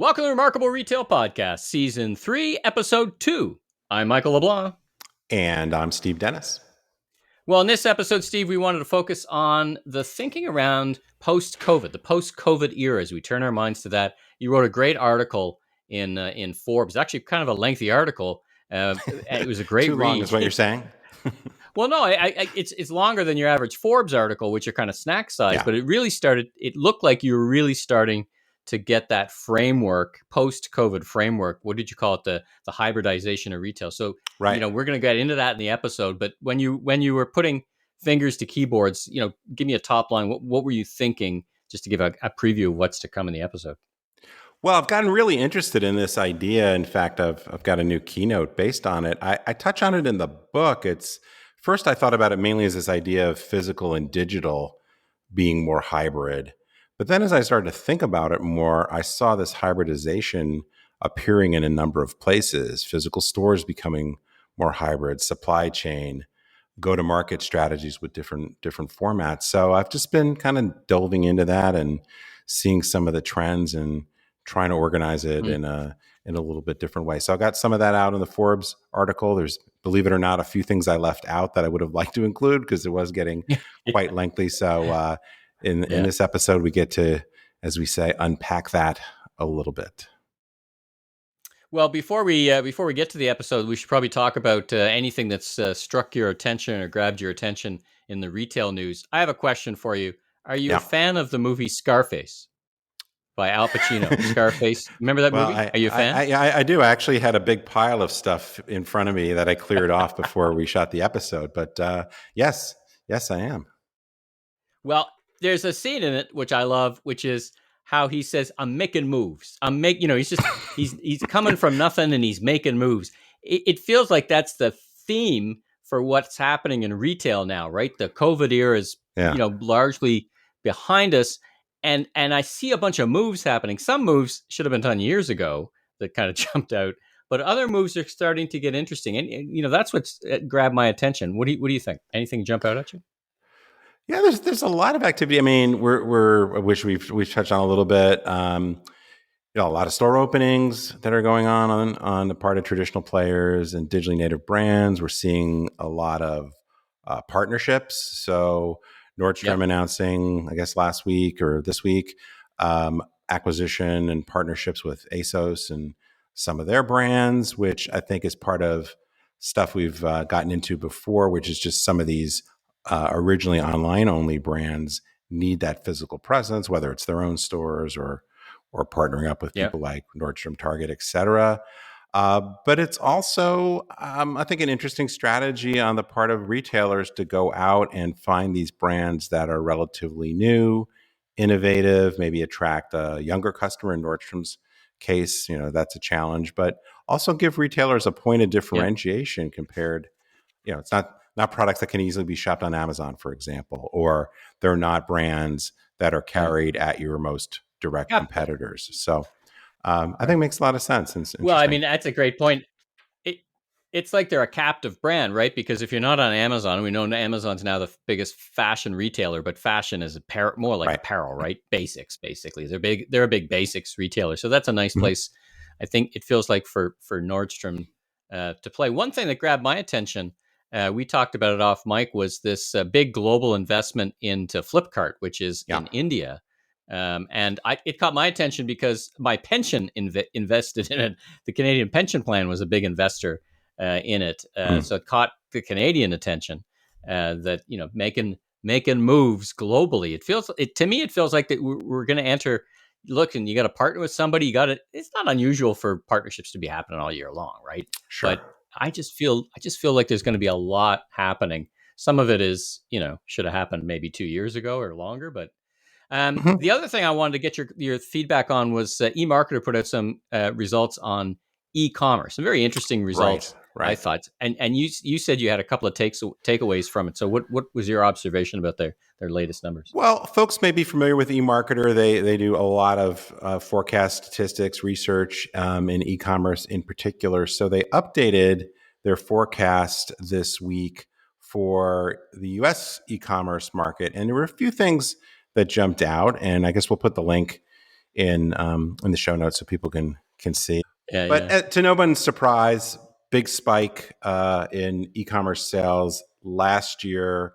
Welcome to Remarkable Retail Podcast, Season 3, Episode 2. I'm Michael LeBlanc. And I'm Steve Dennis. Well, in this episode, Steve, we wanted to focus on the thinking around post-COVID, the post-COVID era, as we turn our minds to that. You wrote a great article in Forbes, actually kind of a lengthy article. It was a great Too read. long is what you're saying? Well, no, it's longer than your average Forbes article, which are kind of snack size, Yeah. but it looked like you were really starting to get that framework, post-COVID framework. What did you call it? The hybridization of retail. So, Right. we're going to get into that in the episode, but when you were putting fingers to keyboards, give me a top line. What were you thinking, just to give a preview of what's to come in the episode? Well, I've gotten really interested in this idea. In fact, I've got a new keynote based on it. I touch on it in the book. First, I thought about it mainly as this idea of physical and digital being more hybrid. But then as I started to think about it more, I saw this hybridization appearing in a number of places, physical stores becoming more hybrid, supply chain, go-to-market strategies with different formats. So I've just been kind of delving into that and seeing some of the trends and trying to organize it in a little bit different way. So I got some of that out in the Forbes article. There's, believe it or not, a few things I left out that I would have liked to include because it was getting quite lengthy. So in this episode, we get to, as we say, unpack that a little bit. Well, before we get to the episode, we should probably talk about anything that's struck your attention or grabbed your attention in the retail news. I have a question for you. Are you a fan of the movie Scarface by Al Pacino? Scarface, remember that movie? Are you a fan? I do. I actually had a big pile of stuff in front of me that I cleared off before we shot the episode. But yes, I am. Well, there's a scene in it which I love, which is how he says, "I'm making moves. He's coming from nothing and he's making moves." It feels like that's the theme for what's happening in retail now, right? The COVID era is, largely behind us. And I see a bunch of moves happening. Some moves should have been done years ago that kind of jumped out, but other moves are starting to get interesting. And that's what's grabbed my attention. What do you think? Anything jump out at you? Yeah, there's a lot of activity. I mean, which we've touched on a little bit. A lot of store openings that are going on the part of traditional players and digitally native brands. We're seeing a lot of partnerships. So Nordstrom announcing, I guess last week or this week, acquisition and partnerships with ASOS and some of their brands, which I think is part of stuff we've gotten into before, which is just some of these originally online only brands need that physical presence, whether it's their own stores or partnering up with people like Nordstrom, Target, et cetera. But it's also, I think, an interesting strategy on the part of retailers to go out and find these brands that are relatively new, innovative, maybe attract a younger customer. In Nordstrom's case, that's a challenge, but also give retailers a point of differentiation compared, it's not products that can easily be shopped on Amazon, for example, or they're not brands that are carried at your most direct competitors. So I think it makes a lot of sense. Well, I mean, that's a great point. It's like they're a captive brand, right? Because if you're not on Amazon, we know Amazon's now the biggest fashion retailer, but fashion is more like apparel, right? Basics, basically. They're a big basics retailer. So that's a nice place, I think it feels like, for Nordstrom to play. One thing that grabbed my attention, we talked about it off mic, was this big global investment into Flipkart, which is in India. And it caught my attention because my pension invested in it. The Canadian pension plan was a big investor in it. So it caught the Canadian attention that, making moves globally. To me, it feels like that we're going to enter. Look, and you got to partner with somebody. It's not unusual for partnerships to be happening all year long, right? Sure. But I just feel like there's going to be a lot happening. Some of it is, should have happened maybe 2 years ago or longer. But the other thing I wanted to get your feedback on was eMarketer put out some results on e-commerce, some very interesting results, right. I thought. And you said you had a couple of takeaways from it. So what was your observation about their latest numbers? Well, folks may be familiar with eMarketer. They do a lot of forecast statistics, research in e-commerce in particular. So they updated their forecast this week for the U.S. e-commerce market. And there were a few things that jumped out. And I guess we'll put the link in the show notes so people can see. Yeah, But to no one's surprise, big spike in e-commerce sales last year.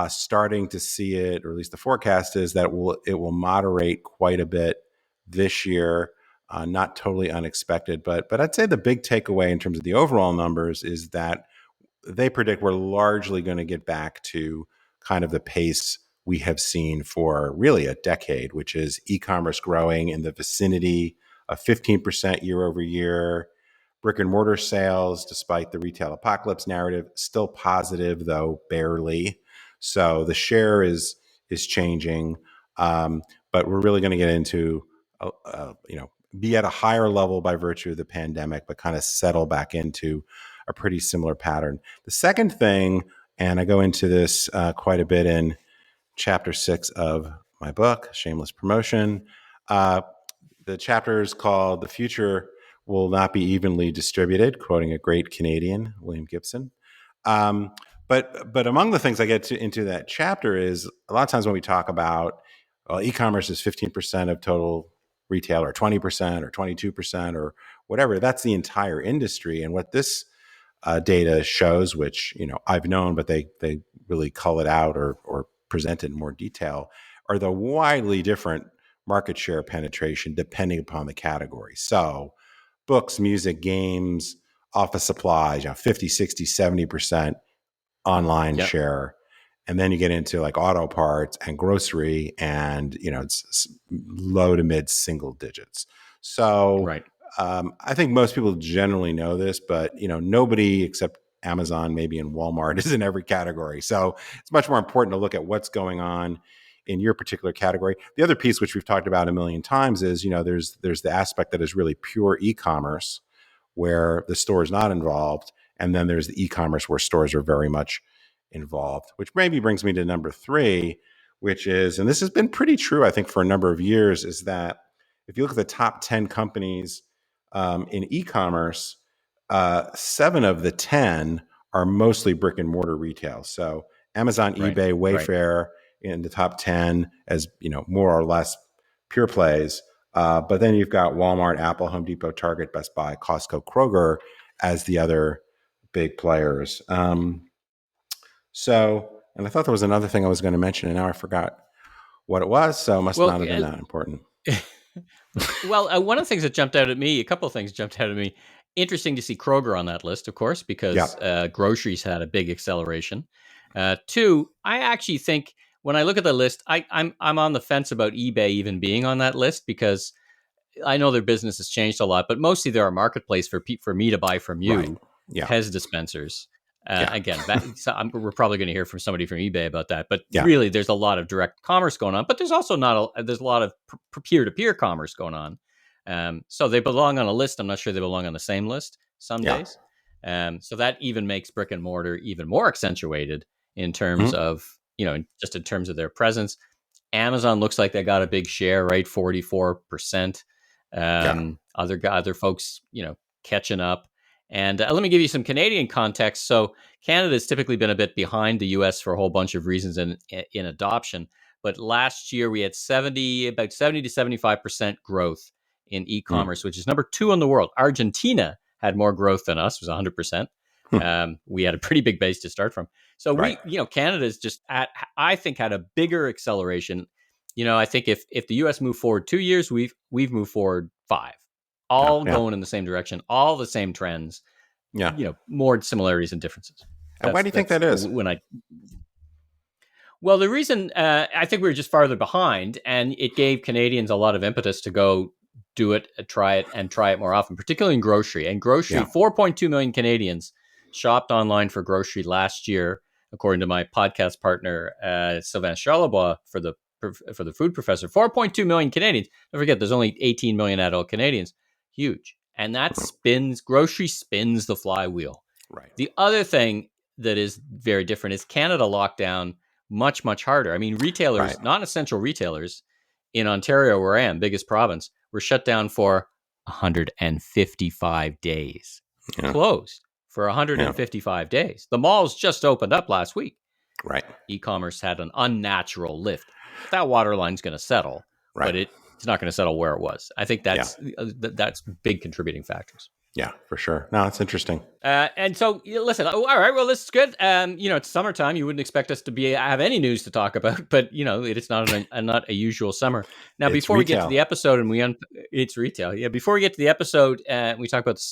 Starting to see it, or at least the forecast is that it will moderate quite a bit this year. Not totally unexpected, but I'd say the big takeaway in terms of the overall numbers is that they predict we're largely going to get back to kind of the pace we have seen for really a decade, which is e-commerce growing in the vicinity of 15% year over year. Brick and mortar sales, despite the retail apocalypse narrative, still positive, though barely. So the share is changing, but we're really going to get into be at a higher level by virtue of the pandemic, but kind of settle back into a pretty similar pattern. The second thing, and I go into this quite a bit in chapter 6 of my book, Shameless Promotion. The chapter is called "The Future Will Not Be Evenly Distributed," quoting a great Canadian, William Gibson. But among the things I get into that chapter is a lot of times when we talk about, well, e-commerce is 15% of total retail, or 20% or 22% or whatever. That's the entire industry. And what this data shows, which I've known, but they really cull it out or present it in more detail, are the widely different market share penetration depending upon the category. So books, music, games, office supplies, 50, 60, 70% online share. And then you get into like auto parts and grocery, and it's low to mid single digits. So right. I think most people generally know this, but nobody except Amazon, maybe, in Walmart is in every category. So it's much more important to look at what's going on in your particular category. The other piece, which we've talked about a million times, is there's the aspect that is really pure e-commerce, where the store is not involved, and then there's the e-commerce where stores are very much involved. Which maybe brings me to number 3, which is, and this has been pretty true, I think, for a number of years, is that if you look at the top 10 companies in e-commerce, 7 of the 10 are mostly brick and mortar retail. So Amazon, eBay, Wayfair in the top 10 as more or less pure plays. But then you've got Walmart, Apple, Home Depot, Target, Best Buy, Costco, Kroger as the other big players. And I thought there was another thing I was going to mention, and now I forgot what it was. So it must not have been that important. Well, one of the things that jumped out at me, a couple of things jumped out at me. Interesting to see Kroger on that list, of course, because groceries had a big acceleration. 2, I actually think when I look at the list, I'm on the fence about eBay even being on that list, because I know their business has changed a lot, but mostly they're a marketplace for me to buy from you, Pez dispensers. Again, we're probably going to hear from somebody from eBay about that, but really, there's a lot of direct commerce going on. But there's also there's a lot of peer-to-peer commerce going on. So they belong on a list. I'm not sure they belong on the same list some days. So that even makes brick and mortar even more accentuated in terms of just in terms of their presence. Amazon looks like they got a big share, right? 44%. Other folks, catching up. And let me give you some Canadian context. So Canada has typically been a bit behind the US for a whole bunch of reasons in adoption. But last year we had about 70 to 75% growth in e-commerce, which is number 2 in the world. Argentina had more growth than us, it was 100%. We had a pretty big base to start from. So Canada's just I think had a bigger acceleration. I think if the US moved forward 2 years, we've moved forward 5. All going in the same direction, all the same trends. More similarities and differences. And why do you think that is? Well, the reason I think we were just farther behind, and it gave Canadians a lot of impetus to go do it, try it more often, particularly in grocery. And grocery, 4.2 million Canadians shopped online for grocery last year, according to my podcast partner Sylvain Charlebois for the Food Professor. 4.2 million Canadians. Don't forget, there's only 18 million adult Canadians. Huge. And grocery spins the flywheel. Right. The other thing that is very different is Canada locked down much, much harder. I mean, retailers, non-essential retailers in Ontario, where I am, biggest province, were shut down for 155 days. Closed for 155 days. The malls just opened up last week. Right. E-commerce had an unnatural lift. That waterline's going to settle. Right. But it's not going to settle where it was. I think that's big contributing factors. Yeah, for sure. No, it's interesting. And so, listen, all right, well, this is good. It's summertime. You wouldn't expect us to have any news to talk about, but, it's not a usual summer. Now, before we get to the episode and it's retail. Yeah, before we get to the episode, we talk about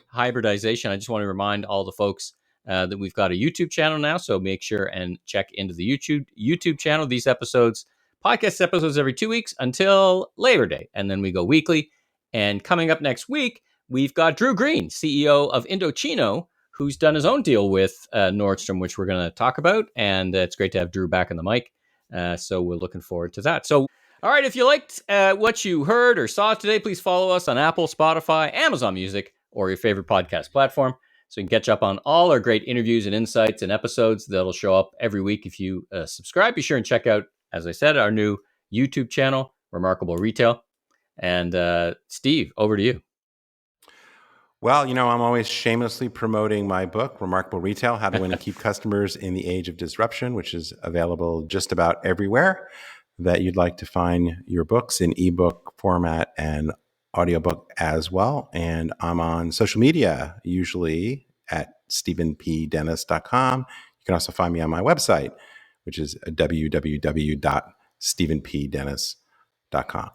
hybridization. I just want to remind all the folks that we've got a YouTube channel now. So make sure and check into the YouTube channel. These podcast episodes every 2 weeks until Labor Day. And then we go weekly. And coming up next week, we've got Drew Green, CEO of Indocino, who's done his own deal with Nordstrom, which we're going to talk about. And it's great to have Drew back on the mic. So we're looking forward to that. So, all right, if you liked what you heard or saw today, please follow us on Apple, Spotify, Amazon Music, or your favorite podcast platform. So you can catch up on all our great interviews and insights and episodes that'll show up every week if you subscribe. Be sure and check out, as I said, our new YouTube channel, Remarkable Retail. And Steve, over to you. Well, I'm always shamelessly promoting my book, Remarkable Retail, How to Win and Keep Customers in the Age of Disruption, which is available just about everywhere that you'd like to find your books in ebook format and audiobook as well. And I'm on social media, usually at stephenpdennis.com. You can also find me on my website, which is www.stephenpdennis.com.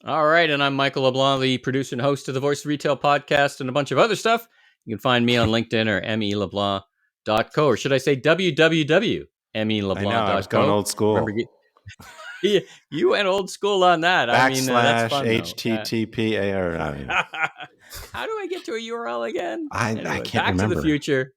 All right, and I'm Michael LeBlanc, the producer and host of the Voice of Retail podcast and a bunch of other stuff. You can find me on LinkedIn or meleblanc.co, or should I say www.meleblanc.co. I know, I was going old school. You went old school on that. That's fun, HTTP. How do I get to a URL again? I can't Back remember. To the Future.